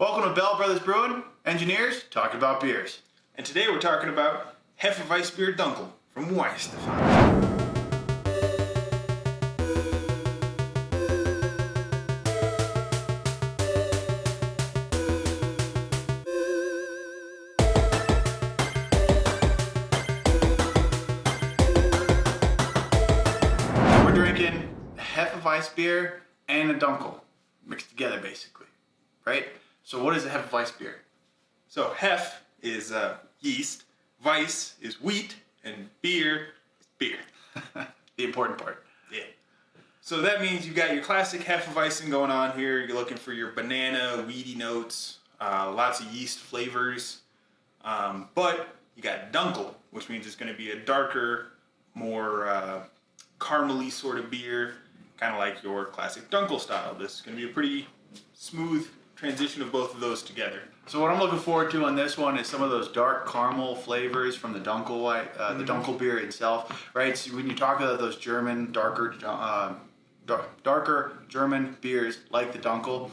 Welcome to Bell Brothers Brewing, engineers talking about beers. And today we're talking about Hefeweissbier Dunkel from Weihenstephaner. We're drinking a Hefeweissbier and a Dunkel, mixed together basically, right? So what is a Hefeweissbier? So Hef is yeast, Weiss is wheat, and beer is beer. The important part. Yeah. So that means you got your classic Hefeweizen going on here. You're looking for your banana, weedy notes, lots of yeast flavors. But you got Dunkel, which means it's going to be a darker, more caramely sort of beer, kind of like your classic Dunkel style. This is going to be a pretty smooth transition of both of those together. So what I'm looking forward to on this one is some of those dark caramel flavors from the Dunkel, the Dunkel beer itself, right? So when you talk about those German, darker German beers like the Dunkel,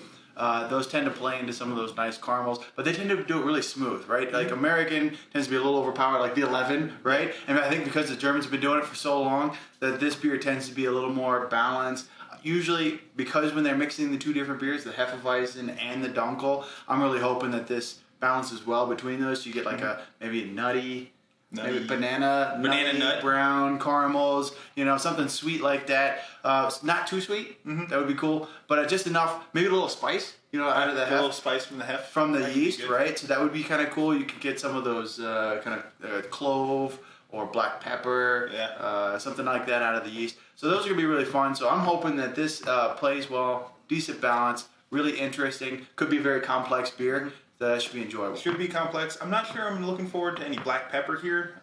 those tend to play into some of those nice caramels, but they tend to do it really smooth, right? Like American tends to be a little overpowered, like the 11, right? And I think because the Germans have been doing it for so long, that this beer tends to be a little more balanced. Usually, because when they're mixing the two different beers, the Hefeweizen and the Dunkel, I'm really hoping that this balances well between those. So you get like a maybe nutty, maybe banana nut, brown caramels, you know, something sweet like that. Not too sweet, that would be cool, but just enough, maybe a little spice, you know, out of the Hef. A little spice from the Hef. From the yeast, right? So that would be kind of cool. You could get some of those kind of clove or black pepper, something like that out of the yeast. So those are going to be really fun. So I'm hoping that this plays well, decent balance, really interesting. Could be a very complex beer. That should be enjoyable. Should be complex. I'm not sure I'm looking forward to any black pepper here,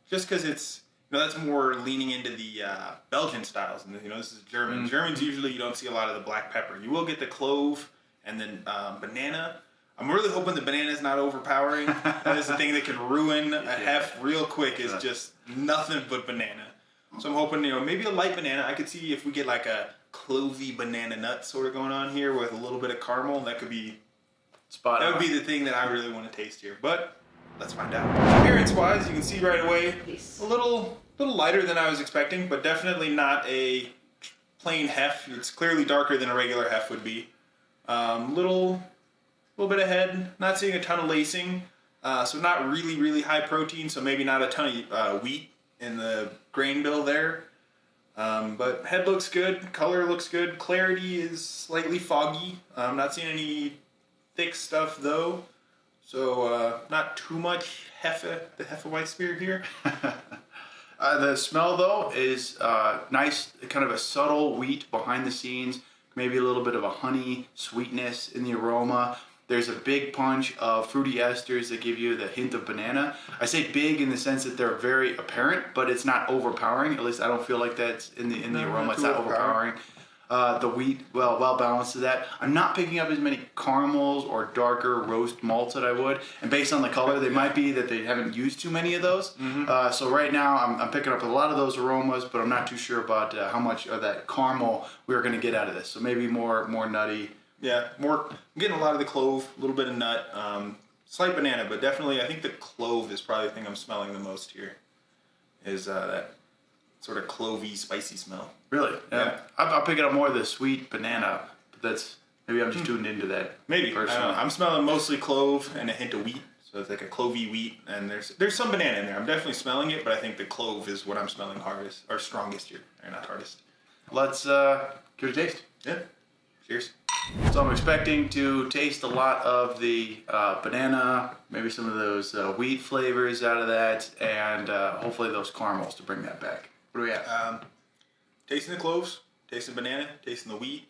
just because it's, you know, that's more leaning into the Belgian styles. And, you know, this is German. Germans usually you don't see a lot of the black pepper. You will get the clove and then banana. I'm really hoping the banana is not overpowering. That is the thing that can ruin a Hef real quick, is just nothing but banana. So I'm hoping, you know, maybe a light banana. I could see if we get like a clovey banana nut sort of going on here with a little bit of caramel. That could be spot on. That would be the thing that I really want to taste here. But let's find out. Appearance-wise, you can see right away a little lighter than I was expecting, but definitely not a plain Hef. It's clearly darker than a regular Hef would be. Little bit of head. Not seeing a ton of lacing, so not really high protein. So maybe not a ton of wheat in the grain bill there. But head looks good, color looks good, clarity is slightly foggy. I'm not seeing any thick stuff though, so not too much the Hefeweissbier here. The smell though is nice, kind of a subtle wheat behind the scenes, maybe a little bit of a honey sweetness in the aroma. There's a big punch of fruity esters that give you the hint of banana. I say big in the sense that they're very apparent, but it's not overpowering. At least I don't feel like that's in the aroma. It's not overpowering. The wheat, well balanced to that. I'm not picking up as many caramels or darker roast malts that I would. And based on the color, they might be that they haven't used too many of those. So right now, I'm picking up a lot of those aromas, but I'm not too sure about how much of that caramel we're going to get out of this. So maybe more nutty. Yeah, I'm getting a lot of the clove, a little bit of nut, slight banana, but definitely I think the clove is probably the thing I'm smelling the most here, is that sort of clovey, spicy smell. Really? Yeah. I'm picking up more of the sweet banana, but maybe I'm just tuned into that. Maybe. Personally. I'm smelling mostly clove and a hint of wheat, so it's like a clovey wheat, and there's some banana in there. I'm definitely smelling it, but I think the clove is what I'm smelling hardest, or strongest here, or not hardest. Let's give it a taste. Yeah. Cheers. So I'm expecting to taste a lot of the banana, maybe some of those wheat flavors out of that, and hopefully those caramels to bring that back. What do we have? Tasting the cloves, tasting banana, tasting the wheat.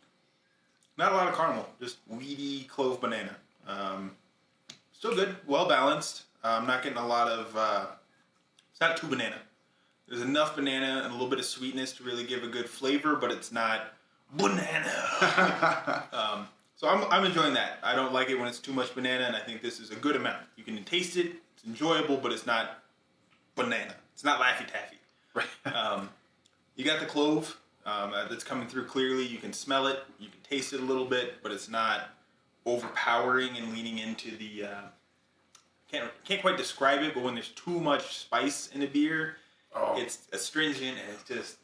Not a lot of caramel, just weedy clove banana. Still good, well balanced. I'm not getting a lot of, it's not too banana. There's enough banana and a little bit of sweetness to really give a good flavor, but it's not banana. So I'm enjoying that. I don't like it when it's too much banana, and I think this is a good amount. You can taste it, it's enjoyable, but it's not banana. It's not Laffy Taffy. Right. You got the clove that's coming through clearly. You can smell it, you can taste it a little bit, but it's not overpowering and leaning into the can't quite describe it, but when there's too much spice in a beer, it's astringent and it just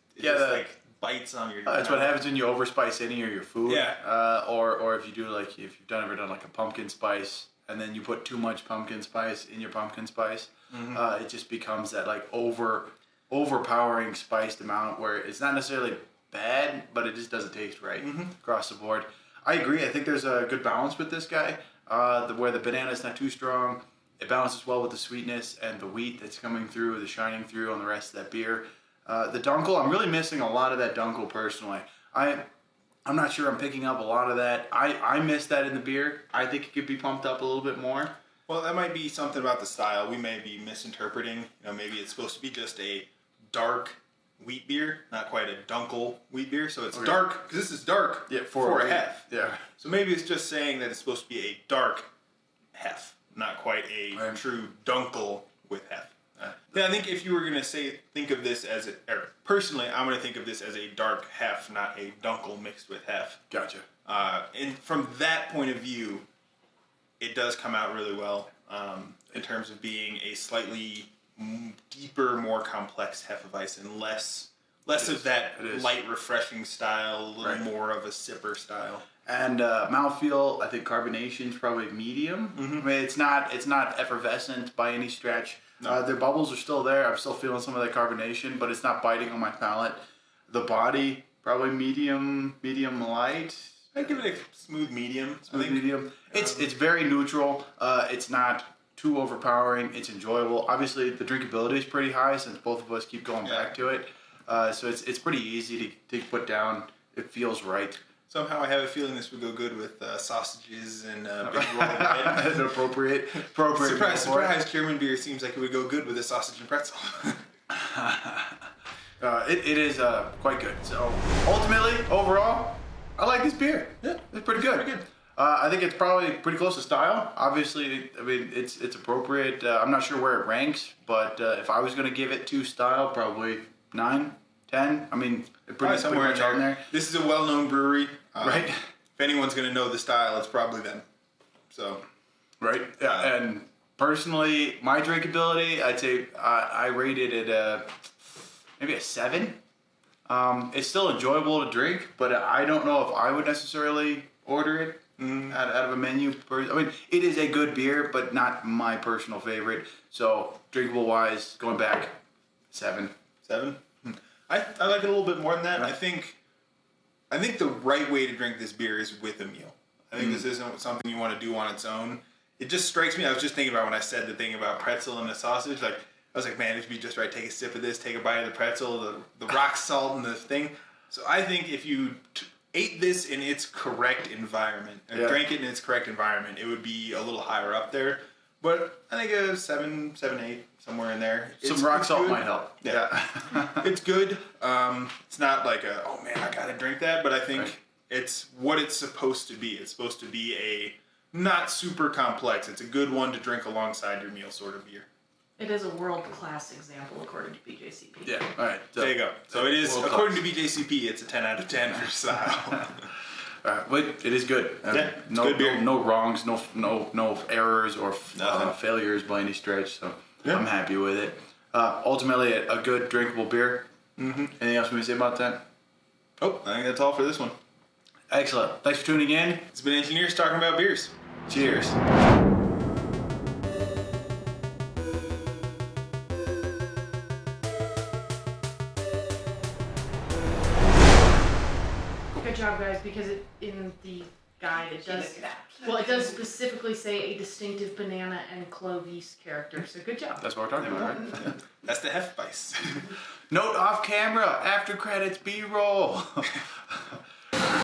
like bites on your. That's what happens when you overspice any of your food. Yeah. Or if you do if you've ever done like a pumpkin spice and then you put too much pumpkin spice in your pumpkin spice, it just becomes that like overpowering spiced amount where it's not necessarily bad, but it just doesn't taste right across the board. I agree. I think there's a good balance with this guy, where the banana is not too strong. It balances well with the sweetness and the wheat that's coming through, the shining through on the rest of that beer. The Dunkel, I'm really missing a lot of that Dunkel personally. I'm not sure I'm picking up a lot of that. I miss that in the beer. I think it could be pumped up a little bit more. Well, that might be something about the style. We may be misinterpreting. Maybe it's supposed to be just a dark wheat beer, not quite a Dunkel wheat beer. So it's dark, because this is dark for a hef. Yeah. So maybe it's just saying that it's supposed to be a dark hef, not quite a true Dunkel with hef. Yeah, I think if you were going to think of this as personally, I'm going to think of this as a dark hef, not a Dunkel mixed with hef. Gotcha. And from that point of view, it does come out really well in terms of being a slightly deeper, more complex Hefeweizen, less of that light, refreshing style, a little more of a sipper style. And mouthfeel, I think carbonation is probably medium. I mean, it's not effervescent by any stretch. No. Their bubbles are still there. I'm still feeling some of that carbonation, but it's not biting on my palate. The body, probably medium light. I'd give it a smooth medium. Medium. It's very neutral. It's not too overpowering. It's enjoyable. Obviously, the drinkability is pretty high since both of us keep going back to it. So it's pretty easy to put down. It feels right. Somehow I have a feeling this would go good with sausages and big rolling bread. appropriate. Surprise! German beer seems like it would go good with a sausage and pretzel. It is quite good. So ultimately, overall, I like this beer. Yeah, it's pretty good. I think it's probably pretty close to style. Obviously, I mean, it's appropriate. I'm not sure where it ranks, but if I was going to give it to style, probably 9, 10. I mean, probably somewhere in there. This is a well-known brewery. Right. If anyone's going to know the style, it's probably them. So. Right. Yeah. And personally, my drinkability, I'd say I rated it maybe a 7. It's still enjoyable to drink, but I don't know if I would necessarily order it out of a menu. I mean, it is a good beer, but not my personal favorite. So, drinkable wise, going back, 7. 7? I like it a little bit more than that. Yeah. I think the right way to drink this beer is with a meal. I think this isn't something you want to do on its own. It just strikes me, I was just thinking about when I said the thing about pretzel and the sausage, I was like, man, it'd be just right, take a sip of this, take a bite of the pretzel, the rock salt and the thing. So I think if you ate this in its correct environment, or drank it in its correct environment, it would be a little higher up there. But I think a 7, 8, somewhere in there. Some rock salt might help. Yeah. It's good. It's not like oh man, I gotta drink that, but I think it's what it's supposed to be. It's supposed to be a not super complex. It's a good one to drink alongside your meal sort of beer. It is a world-class example according to BJCP. Yeah, all right. So, there you go. So it is, according to BJCP, it's a 10 out of 10 for style. But it is good. It's good beer. No wrongs, no errors or failures by any stretch. So I'm happy with it. Ultimately, a good drinkable beer. Anything else we want to say about that? Oh, I think that's all for this one. Excellent. Thanks for tuning in. It's been Engineers talking about beers. Cheers. Good job, guys, because in the guide it does specifically say a distinctive banana and clove yeast character. So good job. That's what we're talking about, right? That's the Hefeweiss. Note off camera, after credits B-roll.